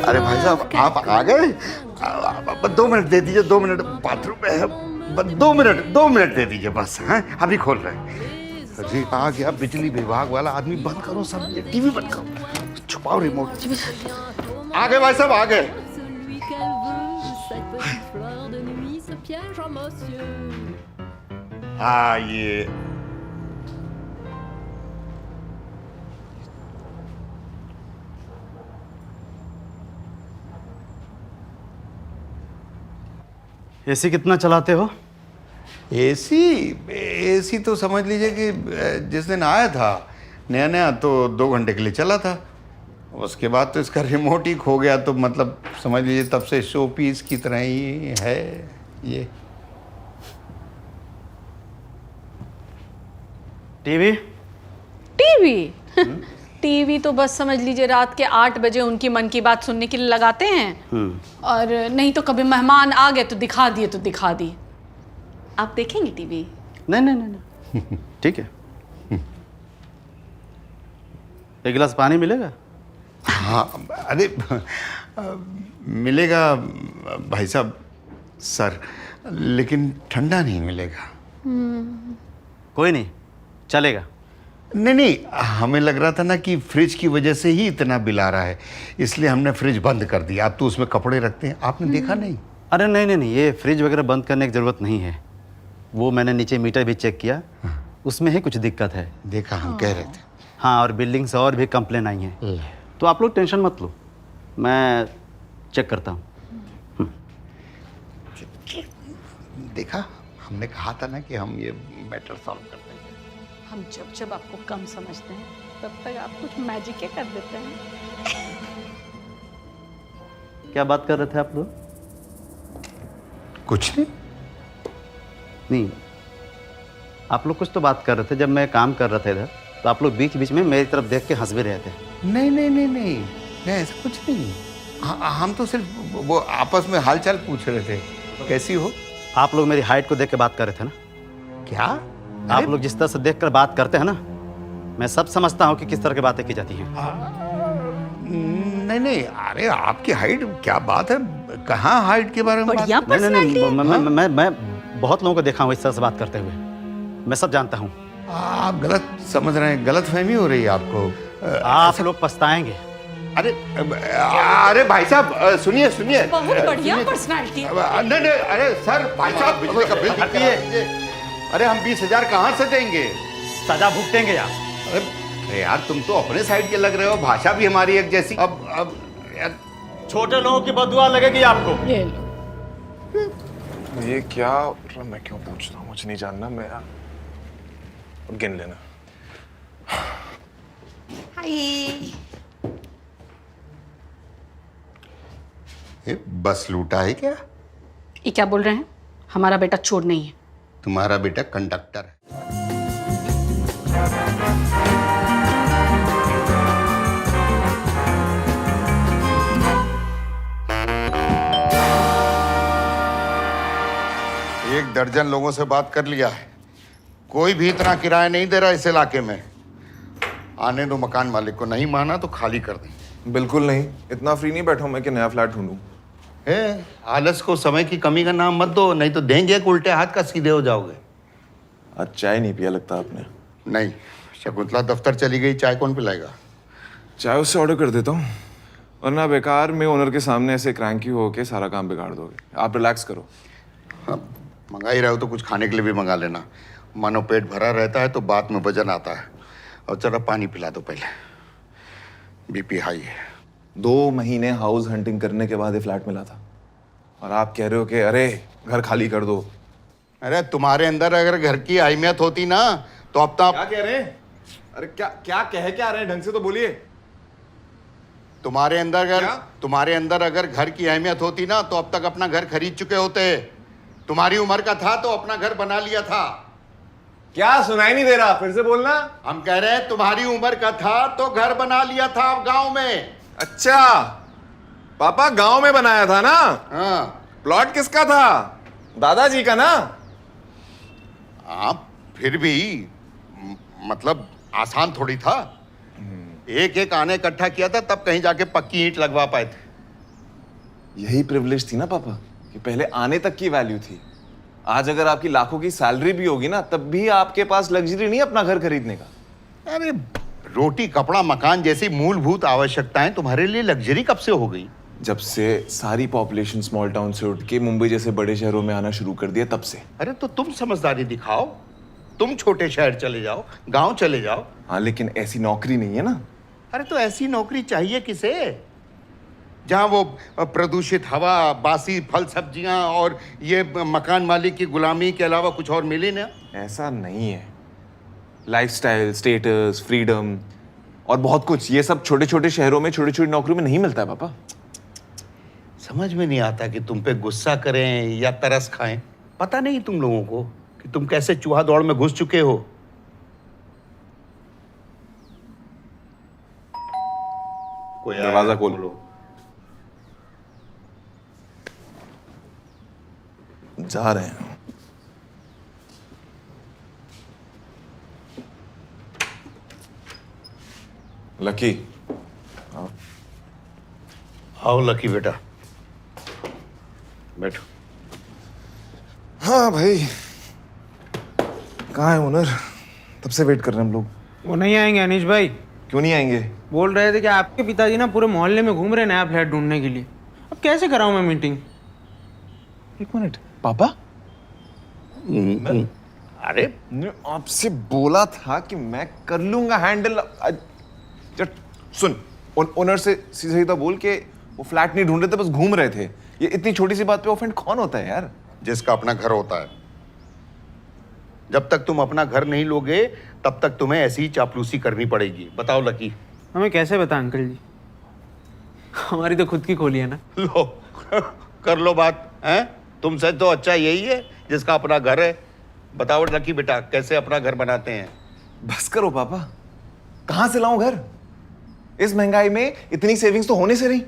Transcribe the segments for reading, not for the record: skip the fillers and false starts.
अरे भाई साहब आप आ गए? 2 मिनट दे दीजिए, 2 मिनट, बाथरूम में है। 2 मिनट दे दीजिए बस। हैं अभी खोल रहे हैं। अरे आ गया बिजली विभाग वाला आदमी। बंद करो सब, ये टीवी बंद करो, छुपाओ रिमोट। आ गए भाई साहब, आ गए। आइए। एसी कितना चलाते हो? एसी तो समझ लीजिए कि जिस दिन आया था नया नया तो 2 घंटे के लिए चला था। उसके बाद तो इसका रिमोट ही खो गया, तो मतलब समझ लीजिए तब से शो पीस की तरह ही है ये। टीवी? टीवी? टीवी तो बस समझ लीजिए रात के 8 बजे उनकी मन की बात सुनने के लिए लगाते हैं, और नहीं तो कभी मेहमान आ गए तो दिखा दिए तो दिखा दिए। आप देखेंगे टीवी? नहीं नहीं नहीं, नहीं। ठीक है। एक गिलास पानी मिलेगा? हाँ अरे मिलेगा भाई साहब सर, लेकिन ठंडा नहीं मिलेगा। कोई नहीं, चलेगा। नहीं, हमें लग रहा था ना कि फ्रिज की वजह से ही इतना बिल आ रहा है, इसलिए हमने फ्रिज बंद कर दिया। आप तो उसमें कपड़े रखते हैं, आपने देखा नहीं? अरे नहीं नहीं नहीं, ये फ्रिज वगैरह बंद करने की ज़रूरत नहीं है। वो मैंने नीचे मीटर भी चेक किया, उसमें ही कुछ दिक्कत है। देखा, हम कह रहे थे। हाँ, और बिल्डिंग से और भी कंप्लेन आई हैं, तो आप लोग टेंशन मत लो, मैं चेक करता हूँ। देखा, हमने कहा था ना कि हम ये मैटर सॉल्व कर देंगे। हम जब जब आपको कम समझते हैं तब तक आप कुछ मैजिक कर देते हैं। क्या बात कर रहे थे आप लोग? कुछ नहीं। नहीं, आप लोग कुछ तो बात कर रहे थे। जब मैं काम कर रहा था इधर, तो आप लोग बीच बीच में मेरी तरफ देख के हंस भी रहे थे। नहीं नहीं नहीं नहीं, ऐसा कुछ नहीं। हम तो सिर्फ वो आपस में हालचाल पूछ रहे थे, कैसी हो। आप लोग मेरी हाइट को देख के बात कर रहे थे ना? क्या? आप लोग जिस तरह से देख कर बात करते हैं ना, मैं सब समझता हूँ कि किस तरह की बातें की जाती हैं। नहीं नहीं, अरे आपकी हाइट, क्या बात है, कहाँ हाइट के बारे में बात? नहीं नहीं नहीं, मैं बहुत लोगों को देखा हूँ इस तरह से बात करते हुए, मैं सब जानता हूँ। आप गलत समझ रहे हैं, गलत फहमी हो रही है आपको। आप लोग पछताएंगे। अरे भाई साहब सुनिए सुनिए, बहुत बढ़िया पर्सनालिटी है। नहीं नहीं, अरे सर भाई साहब बिजली का बिल दिए। अरे हम 20,000 कहाँ से देंगे? सजा भुगतेंगे आप। अरे यार तुम तो अपने साइड के लग रहे हो, भाषा भी हमारी एक जैसी। अब यार छोटे लोगों की बददुआ लगेगी आपको। ये लो। ये क्या, मैं क्यों पूछ रहा हूँ, मुझे नहीं जानना। मैं गिन लेना। बस लूटा है क्या? ये क्या बोल रहे हैं? हमारा बेटा चोर नहीं है। तुम्हारा बेटा कंडक्टर है। एक दर्जन लोगों से बात कर लिया है, कोई भी इतना किराया नहीं दे रहा इस इलाके में। आने दो मकान मालिक को, नहीं माना तो खाली कर दें। बिल्कुल नहीं, इतना फ्री नहीं बैठा हूं मैं कि नया फ्लैट ढूंढूं। आलस को समय की कमी का नाम मत दो, नहीं तो देंगे उल्टे हाथ का सीधे हो जाओगे। आज चाय नहीं पिया लगता आपने। नहीं, शकुंतला दफ्तर चली गई, चाय कौन पिलाएगा? चाय उससे ऑर्डर कर देता हूँ, वरना बेकार में ओनर के सामने ऐसे क्रैंकी होके सारा काम बिगाड़ दोगे। आप रिलैक्स करो। हाँ, मंगा ही रहे हो तो कुछ खाने के लिए भी मंगा लेना। मानो पेट भरा रहता है तो बात में वजन आता है। और जरा पानी पिला दो पहले, बीपी हाई है। 2 महीने हाउस हंटिंग करने के बाद ये फ्लैट मिला था, और आप कह रहे हो कि अरे घर खाली कर दो। अरे तुम्हारे अंदर अगर घर की अहमियत होती ना तो अब तक। क्या कह रहे हैं? अरे क्या कह क्या रहे हैं, ढंग से तो बोलिए। तुम्हारे अंदर अगर घर की अहमियत होती ना तो अब तक अपना घर खरीद चुके होते। तुम्हारी उम्र का था तो अपना घर बना लिया था। क्या सुनाई नहीं दे रहा, फिर से बोलना। हम कह रहे हैं तुम्हारी उम्र का था तो घर बना लिया था अब गांव में। अच्छा, पापा गांव में बनाया था ना? हाँ। प्लॉट किसका था? दादाजी का ना? आप फिर भी मतलब आसान थोड़ी था। एक एक आने इकट्ठा किया था तब कहीं जाके पक्की ईंट लगवा पाए थे। यही प्रिविलेज थी ना पापा, कि पहले आने तक की वैल्यू थी। आज अगर आपकी लाखों की सैलरी भी होगी ना, तब भी आपके पास लग्जरी नहीं अपना घर खरीदने का। अरे रोटी कपड़ा मकान जैसी मूलभूत आवश्यकताएं तुम्हारे लिए लग्जरी कब से हो गई? जब से सारी पॉपुलेशन स्मॉल टाउन से उठ के मुंबई जैसे बड़े शहरों में आना शुरू कर दिया, तब से। अरे तो तुम समझदारी दिखाओ, तुम छोटे शहर चले जाओ, गांव चले जाओ। हाँ, लेकिन ऐसी नौकरी नहीं है ना। अरे तो ऐसी नौकरी चाहिए किसे जहां वो प्रदूषित हवा, बासी फल सब्जियां और ये मकान मालिक की गुलामी के अलावा कुछ और मिले ना। ऐसा नहीं है। लाइफस्टाइल, स्टेटस, फ्रीडम और बहुत कुछ, ये सब छोटे छोटे शहरों में छोटी छोटी नौकरियों में नहीं मिलता है पापा। समझ में नहीं आता कि तुम पे गुस्सा करें या तरस खाएं। पता नहीं तुम लोगों को कि तुम कैसे चूहा दौड़ में घुस चुके हो। कोई आया? दरवाजा खोलो। जा रहे हैं। लकी, आओ लकी बेटा, बैठो। हाँ भाई, कहाँ है ओनर? तब से वेट कर रहे हैं हम लोग। वो नहीं आएंगे अनीश भाई। क्यों नहीं आएंगे? बोल रहे थे कि आपके पिताजी ना पूरे मोहल्ले में घूम रहे हैं नया फ्लैट ढूंढने के लिए। अब कैसे कराऊं मैं मीटिंग? एक मिनट पापा, अरे ने आपसे बोला था कि मैं कर लूंगा हैंडल। सुन, ओनर से सीधा बोल के वो फ्लैट नहीं ढूंढ रहे थे, बस घूम रहे थे। ये इतनी छोटी सी बात पे ऑफेंड कौन होता है यार? जिसका अपना घर होता है। जब तक तुम अपना घर नहीं लोगे तब तक तुम्हें ऐसी ही चापलूसी करनी पड़ेगी। बताओ लकी। हमें कैसे बता अंकल जी, हमारी तो खुद की खोली है ना। लो कर लो बात हैं। तुमसे तो अच्छा यही है जिसका अपना घर है। बताओ लकी बेटा, कैसे अपना घर बनाते हैं? बस करो पापा, कहां से लाऊं घर? इस महंगाई में इतनी सेविंग्स तो होने से नहीं।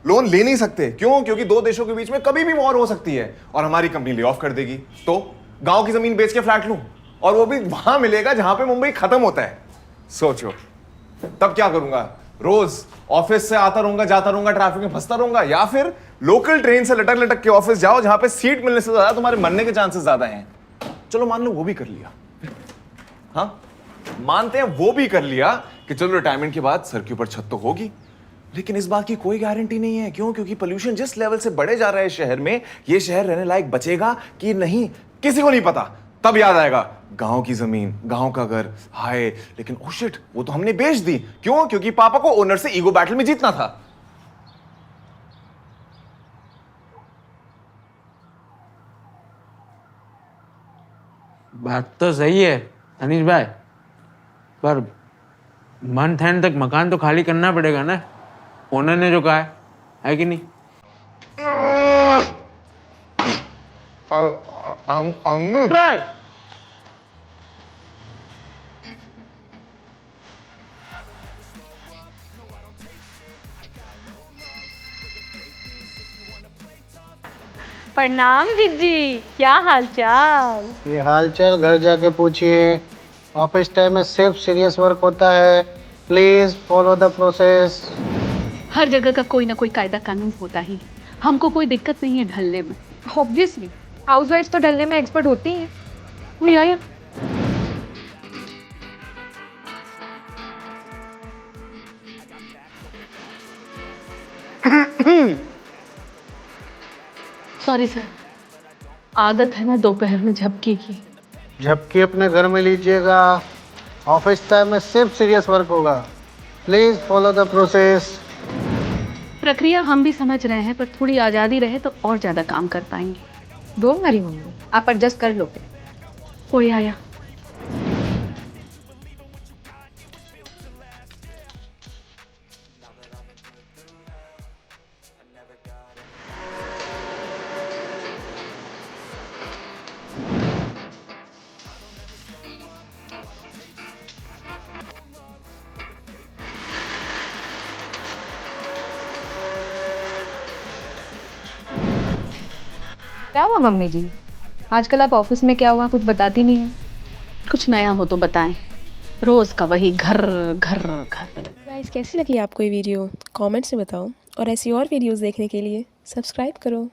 लोन ले नहीं सकते। क्यों? क्योंकि दो देशों के बीच में कभी भी वॉर हो सकती है और हमारी कंपनी ले ऑफ कर देगी। तो गांव की जमीन बेच के फ्लैट लूं, और वो भी वहां मिलेगा जहां पे मुंबई खत्म होता है। सोचो, तब क्या करूंगा? रोज ऑफिस से आता रहूंगा, जाता रहूंगा, ट्रैफिक में फंसता रहूंगा, या फिर लोकल ट्रेन से लटक लटक के ऑफिस जाओ जहां पे सीट मिलने से ज्यादा तुम्हारे मरने के चांसेस ज्यादा हैं। चलो मान लो वो भी कर लिया। हाँ, मानते हैं वो भी कर लिया कि चलो रिटायरमेंट के बाद सर के ऊपर छत तो होगी, लेकिन इस बात की कोई गारंटी नहीं है। क्यों? क्योंकि पोल्यूशन जिस लेवल से बढ़े जा रहा है शहर में, ये शहर रहने लायक बचेगा कि नहीं किसी को नहीं पता। तब याद आएगा गांव की जमीन, गांव का घर। हाय, लेकिन ओ शिट, वो तो हमने बेच दी। क्यों? क्योंकि पापा को ओनर से ईगो बैटल में जीतना था। बात तो सही है अनीश भाई, पर मंथ एंड तक मकान तो खाली करना पड़ेगा ना, ओनर ने जो कहा है कि नहीं? प्रणाम दीदी, क्या हाल चाल? ये हालचाल घर जाके पूछिए। ऑफिस टाइम में सिर्फ सीरियस वर्क होता है। Please follow the process. हर जगह का कोई ना कोई कायदा कानून होता ही, हमको कोई दिक्कत नहीं है ढलने में। ऑब्वियसली हाउसवाइफ्स तो ढलने में एक्सपर्ट होती हैं। वही आया। सॉरी सर, आदत है ना दोपहर में झपकी की। झपकी अपने घर में लीजिएगा। ऑफिस टाइम में सिर्फ सीरियस वर्क होगा। Please follow the process. प्रक्रिया हम भी समझ रहे हैं, पर थोड़ी आज़ादी रहे तो और ज़्यादा काम कर पाएंगे। दो हमारी मम्मी, आप एडजस्ट कर लोगे। कोई आया। क्या हुआ मम्मी जी? आजकल आप ऑफिस में क्या हुआ कुछ बताती नहीं है। कुछ नया हो तो बताएं। रोज का वही घर घर घर। गाइस कैसी लगी आपको ये वीडियो? कमेंट्स में बताओ और ऐसी और वीडियोस देखने के लिए सब्सक्राइब करो।